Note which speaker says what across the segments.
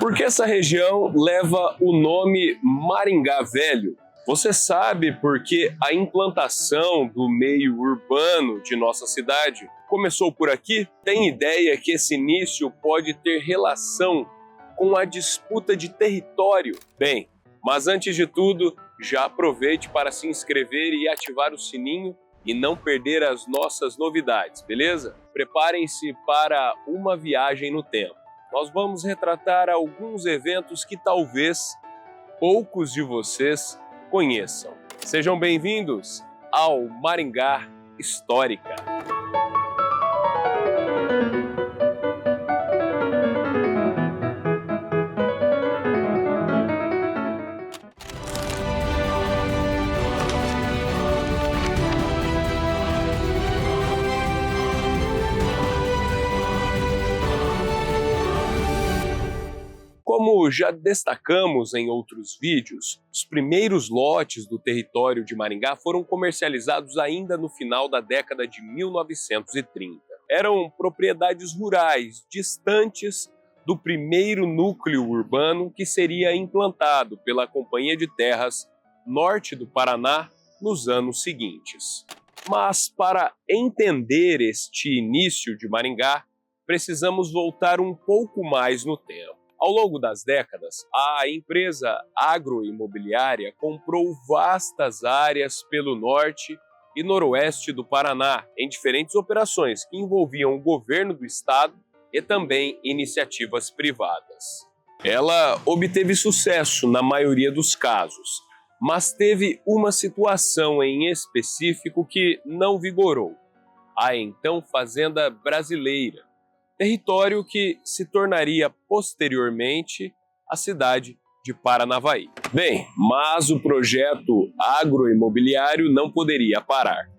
Speaker 1: Por que essa região leva o nome Maringá Velho? Você sabe por que a implantação do meio urbano de nossa cidade começou por aqui? Tem ideia que esse início pode ter relação com a disputa de território? Bem, mas antes de tudo, já aproveite para se inscrever e ativar o sininho e não perder as nossas novidades, beleza? Preparem-se para uma viagem no tempo. Nós vamos retratar alguns eventos que talvez poucos de vocês conheçam. Sejam bem-vindos ao Maringá Histórica. Como já destacamos em outros vídeos, os primeiros lotes do território de Maringá foram comercializados ainda no final da década de 1930. Eram propriedades rurais, distantes do primeiro núcleo urbano que seria implantado pela Companhia de Terras Norte do Paraná nos anos seguintes. Mas para entender este início de Maringá, precisamos voltar um pouco mais no tempo. Ao longo das décadas, a empresa agroimobiliária comprou vastas áreas pelo norte e noroeste do Paraná, em diferentes operações que envolviam o governo do estado e também iniciativas privadas. Ela obteve sucesso na maioria dos casos, mas teve uma situação em específico que não vigorou: a então Fazenda Brasileira, território que se tornaria posteriormente a cidade de Paranavaí. Bem, mas o projeto agroimobiliário não poderia parar.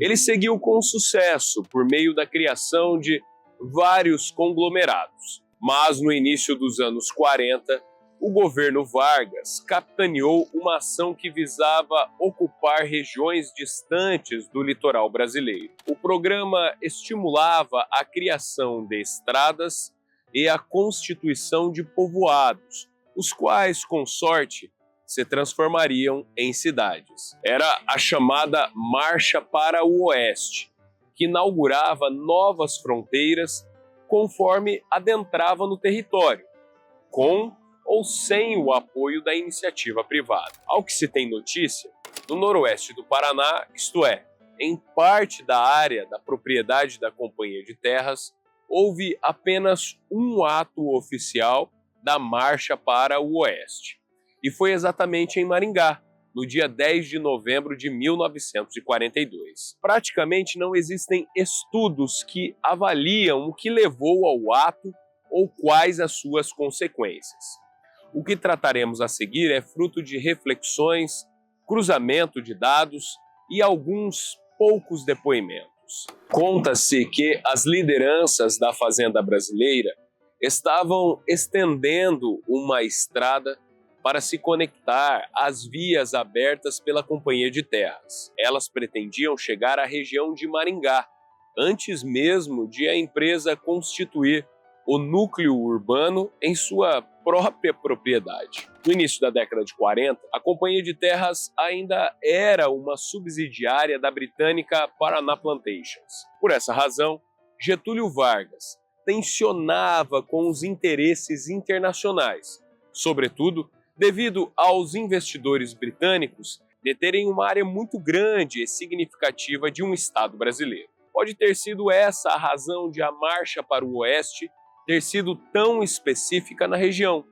Speaker 1: Ele seguiu com sucesso por meio da criação de vários conglomerados. Mas no início dos anos 40, o governo Vargas capitaneou uma ação que visava ocupar regiões distantes do litoral brasileiro. O programa estimulava a criação de estradas e a constituição de povoados, os quais, com sorte, se transformariam em cidades. Era a chamada Marcha para o Oeste, que inaugurava novas fronteiras conforme adentrava no território, com ou sem o apoio da iniciativa privada. Ao que se tem notícia, no noroeste do Paraná, isto é, em parte da área da propriedade da Companhia de Terras, houve apenas um ato oficial da Marcha para o Oeste. E foi exatamente em Maringá, no dia 10 de novembro de 1942. Praticamente não existem estudos que avaliam o que levou ao ato ou quais as suas consequências. O que trataremos a seguir é fruto de reflexões, cruzamento de dados e alguns poucos depoimentos. Conta-se que as lideranças da Fazenda Brasileira estavam estendendo uma estrada para se conectar às vias abertas pela Companhia de Terras. Elas pretendiam chegar à região de Maringá, antes mesmo de a empresa constituir o núcleo urbano em sua própria propriedade. No início da década de 40, a Companhia de Terras ainda era uma subsidiária da britânica Paraná Plantations. Por essa razão, Getúlio Vargas tensionava com os interesses internacionais, sobretudo devido aos investidores britânicos deterem uma área muito grande e significativa de um estado brasileiro. Pode ter sido essa a razão de a Marcha para o Oeste ter sido tão específica na região,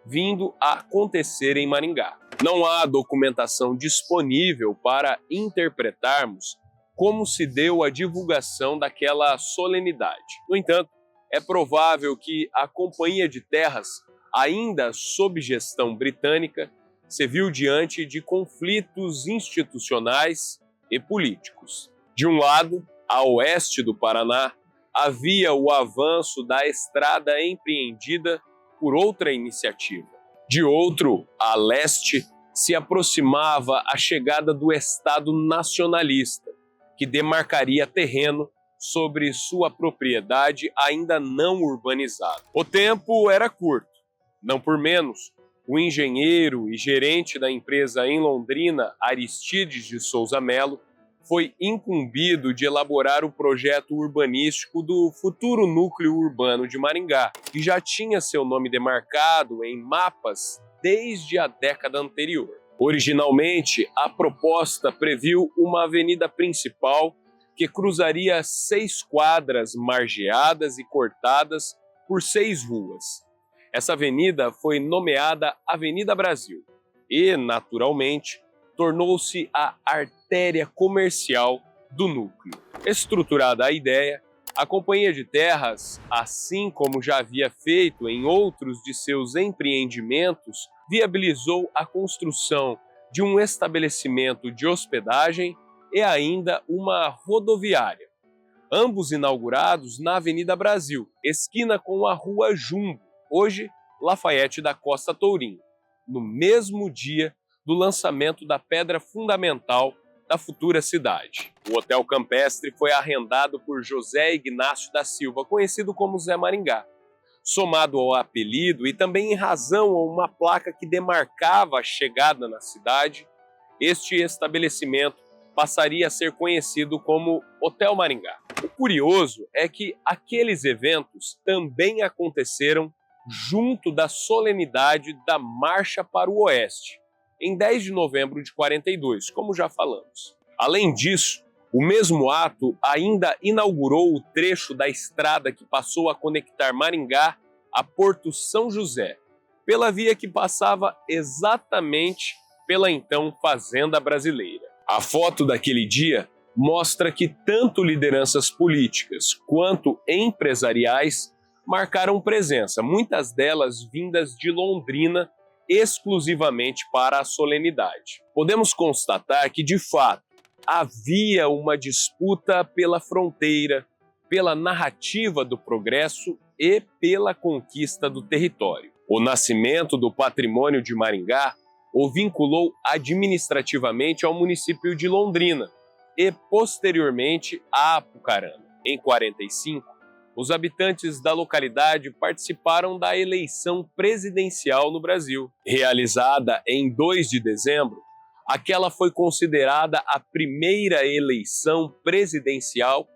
Speaker 1: vindo a acontecer em Maringá. Não há documentação disponível para interpretarmos como se deu a divulgação daquela solenidade. No entanto, é provável que a Companhia de Terras, ainda sob gestão britânica, se viu diante de conflitos institucionais e políticos. De um lado, a oeste do Paraná, havia o avanço da estrada empreendida por outra iniciativa. De outro, a leste, se aproximava a chegada do Estado nacionalista, que demarcaria terreno sobre sua propriedade ainda não urbanizada. O tempo era curto, Não por menos, o engenheiro e gerente da empresa em Londrina, Aristides de Souza Melo, foi incumbido de elaborar o projeto urbanístico do futuro núcleo urbano de Maringá, que já tinha seu nome demarcado em mapas desde a década anterior. Originalmente, a proposta previu uma avenida principal que cruzaria 6 quadras margeadas e cortadas por 6 ruas. Essa avenida foi nomeada Avenida Brasil e, naturalmente, tornou-se a artéria comercial do núcleo. Estruturada a ideia, a Companhia de Terras, assim como já havia feito em outros de seus empreendimentos, viabilizou a construção de um estabelecimento de hospedagem e ainda uma rodoviária, ambos inaugurados na Avenida Brasil, esquina com a Rua Jumbo, hoje Lafayette da Costa Tourinho, no mesmo dia do lançamento da pedra fundamental da futura cidade. O Hotel Campestre foi arrendado por José Ignácio da Silva, conhecido como Zé Maringá. Somado ao apelido e também em razão a uma placa que demarcava a chegada na cidade, este estabelecimento passaria a ser conhecido como Hotel Maringá. O curioso é que aqueles eventos também aconteceram junto da solenidade da Marcha para o Oeste, em 10 de novembro de 42, como já falamos. Além disso, o mesmo ato ainda inaugurou o trecho da estrada que passou a conectar Maringá a Porto São José, pela via que passava exatamente pela então Fazenda Brasileira. A foto daquele dia mostra que tanto lideranças políticas quanto empresariais marcaram presença, muitas delas vindas de Londrina, exclusivamente para a solenidade. Podemos constatar que, de fato, havia uma disputa pela fronteira, pela narrativa do progresso e pela conquista do território. O nascimento do patrimônio de Maringá o vinculou administrativamente ao município de Londrina e, posteriormente, a Apucarana. Em 45, os habitantes da localidade participaram da eleição presidencial no Brasil. Realizada em 2 de dezembro, aquela foi considerada a primeira eleição presidencial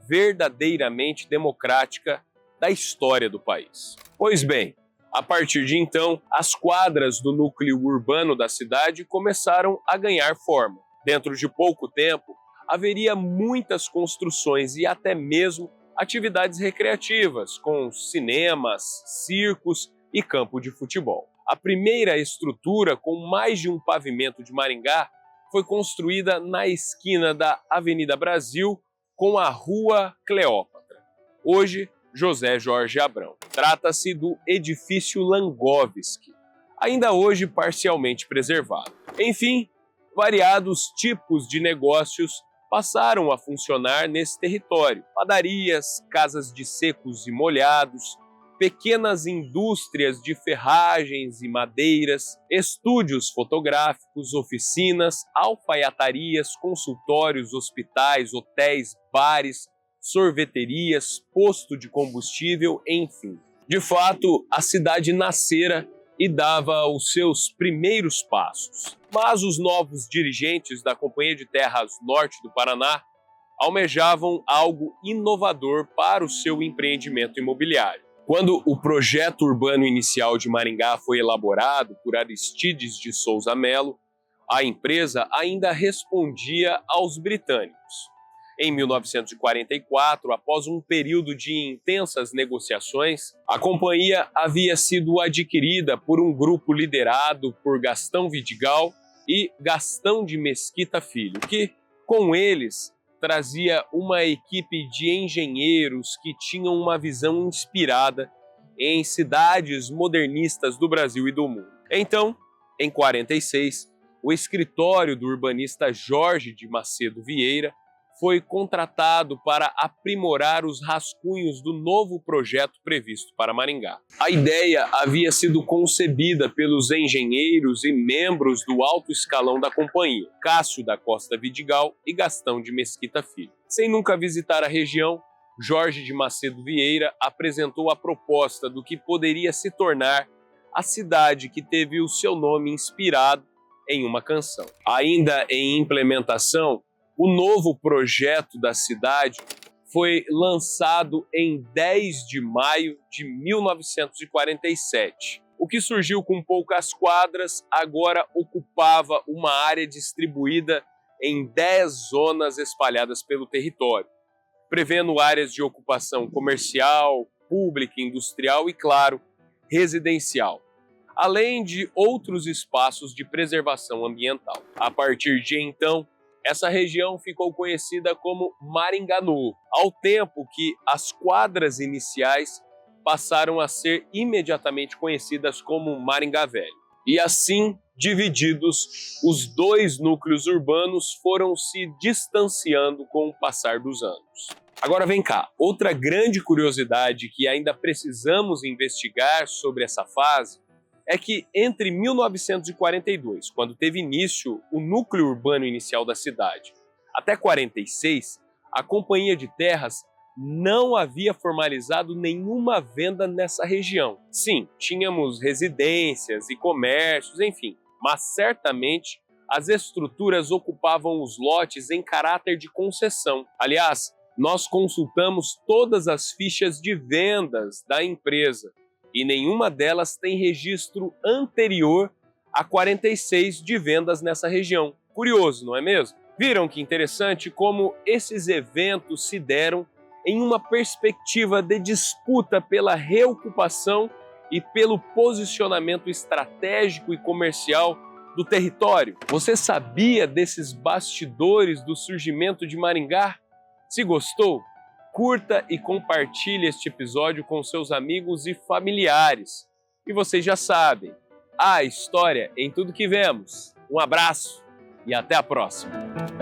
Speaker 1: verdadeiramente democrática da história do país. Pois bem, a partir de então, as quadras do núcleo urbano da cidade começaram a ganhar forma. Dentro de pouco tempo, haveria muitas construções e até mesmo atividades recreativas, com cinemas, circos e campo de futebol. A primeira estrutura com mais de um pavimento de Maringá foi construída na esquina da Avenida Brasil com a Rua Cleópatra, hoje José Jorge Abrão. Trata-se do edifício Langovski, ainda hoje parcialmente preservado. Enfim, variados tipos de negócios passaram a funcionar nesse território. Padarias, casas de secos e molhados, pequenas indústrias de ferragens e madeiras, estúdios fotográficos, oficinas, alfaiatarias, consultórios, hospitais, hotéis, bares, sorveterias, posto de combustível, enfim. De fato, a cidade nascera e dava os seus primeiros passos. Mas os novos dirigentes da Companhia de Terras Norte do Paraná almejavam algo inovador para o seu empreendimento imobiliário. Quando o projeto urbano inicial de Maringá foi elaborado por Aristides de Souza Melo, a empresa ainda respondia aos britânicos. Em 1944, após um período de intensas negociações, a companhia havia sido adquirida por um grupo liderado por Gastão Vidigal e Gastão de Mesquita Filho, que, com eles, trazia uma equipe de engenheiros que tinham uma visão inspirada em cidades modernistas do Brasil e do mundo. Então, em 46, o escritório do urbanista Jorge de Macedo Vieira foi contratado para aprimorar os rascunhos do novo projeto previsto para Maringá. A ideia havia sido concebida pelos engenheiros e membros do alto escalão da companhia, Cássio da Costa Vidigal e Gastão de Mesquita Filho. Sem nunca visitar a região, Jorge de Macedo Vieira apresentou a proposta do que poderia se tornar a cidade que teve o seu nome inspirado em uma canção. Ainda em implementação, o novo projeto da cidade foi lançado em 10 de maio de 1947. O que surgiu com poucas quadras agora ocupava uma área distribuída em 10 zonas espalhadas pelo território, prevendo áreas de ocupação comercial, pública, industrial e, claro, residencial, além de outros espaços de preservação ambiental. A partir de então, essa região ficou conhecida como Maringá Novo, ao tempo que as quadras iniciais passaram a ser imediatamente conhecidas como Maringá Velho. E assim, divididos, os dois núcleos urbanos foram se distanciando com o passar dos anos. Agora vem cá, outra grande curiosidade que ainda precisamos investigar sobre essa fase é que entre 1942, quando teve início o núcleo urbano inicial da cidade, até 46, a Companhia de Terras não havia formalizado nenhuma venda nessa região. Sim, tínhamos residências e comércios, enfim, mas certamente as estruturas ocupavam os lotes em caráter de concessão. Aliás, nós consultamos todas as fichas de vendas da empresa e nenhuma delas tem registro anterior a 46 de vendas nessa região. Curioso, não é mesmo? Viram que interessante como esses eventos se deram em uma perspectiva de disputa pela reocupação e pelo posicionamento estratégico e comercial do território. Você sabia desses bastidores do surgimento de Maringá? Se gostou, curta e compartilhe este episódio com seus amigos e familiares. E vocês já sabem, a história em tudo que vemos. Um abraço e até a próxima!